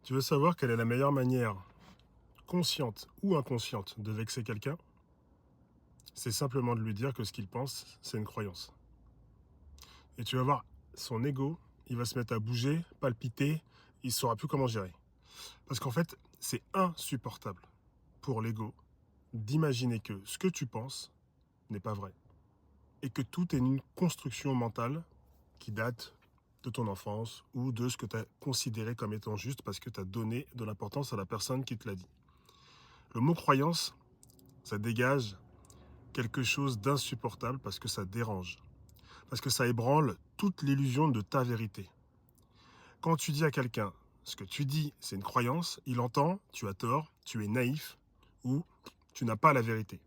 Tu veux savoir quelle est la meilleure manière, consciente ou inconsciente, de vexer quelqu'un? C'est simplement de lui dire que ce qu'il pense, c'est une croyance. Et tu vas voir, son ego, il va se mettre à bouger, palpiter, il ne saura plus comment gérer. Parce qu'en fait, c'est insupportable pour l'ego d'imaginer que ce que tu penses n'est pas vrai. Et que tout est une construction mentale qui date de ton enfance ou de ce que tu as considéré comme étant juste parce que tu as donné de l'importance à la personne qui te l'a dit. Le mot croyance, ça dégage quelque chose d'insupportable parce que ça dérange, parce que ça ébranle toute l'illusion de ta vérité. Quand tu dis à quelqu'un, ce que tu dis, c'est une croyance, il entend, tu as tort, tu es naïf ou tu n'as pas la vérité.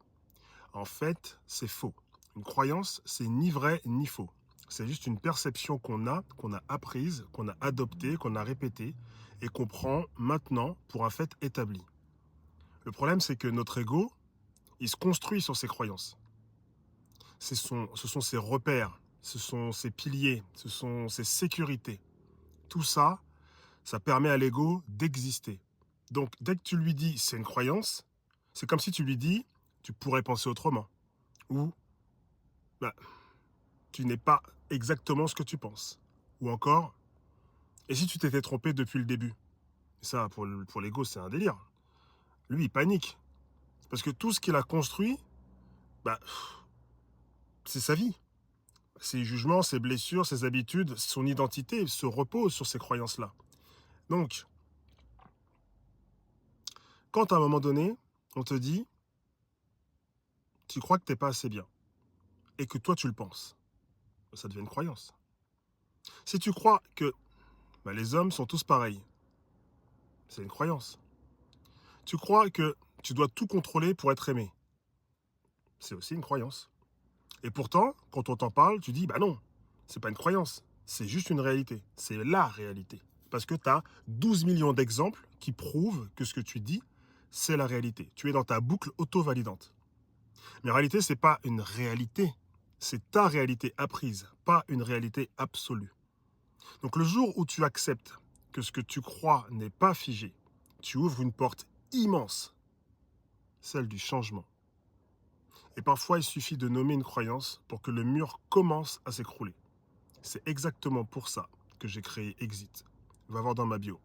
En fait, c'est faux. Une croyance, c'est ni vrai ni faux. C'est juste une perception qu'on a apprise, qu'on a adoptée, qu'on a répétée et qu'on prend maintenant pour un fait établi. Le problème, c'est que notre ego, il se construit sur ses croyances. Ce sont ses repères, ce sont ses piliers, ce sont ses sécurités. Tout ça, ça permet à l'ego d'exister. Donc, dès que tu lui dis c'est une croyance, c'est comme si tu lui dis tu pourrais penser autrement. Ou bah, tu n'es pas exactement ce que tu penses. Ou encore, et si tu t'étais trompé depuis le début? Ça, pour l'ego, c'est un délire. Lui, il panique. Parce que tout ce qu'il a construit, bah, c'est sa vie. Ses jugements, ses blessures, ses habitudes, son identité se reposent sur ces croyances-là. Donc, quand à un moment donné, on te dit, tu crois que t'es pas assez bien, et que toi tu le penses, ça devient une croyance. Si tu crois que les hommes sont tous pareils, c'est une croyance. Tu crois que tu dois tout contrôler pour être aimé, c'est aussi une croyance. Et pourtant, quand on t'en parle, tu dis, bah non, c'est pas une croyance, c'est juste une réalité, c'est la réalité. Parce que tu as 12 millions d'exemples qui prouvent que ce que tu dis, c'est la réalité. Tu es dans ta boucle auto-validante. Mais en réalité, ce n'est pas une réalité. C'est ta réalité apprise, pas une réalité absolue. Donc le jour où tu acceptes que ce que tu crois n'est pas figé, tu ouvres une porte immense, celle du changement. Et parfois, il suffit de nommer une croyance pour que le mur commence à s'écrouler. C'est exactement pour ça que j'ai créé Exit. Va voir dans ma bio.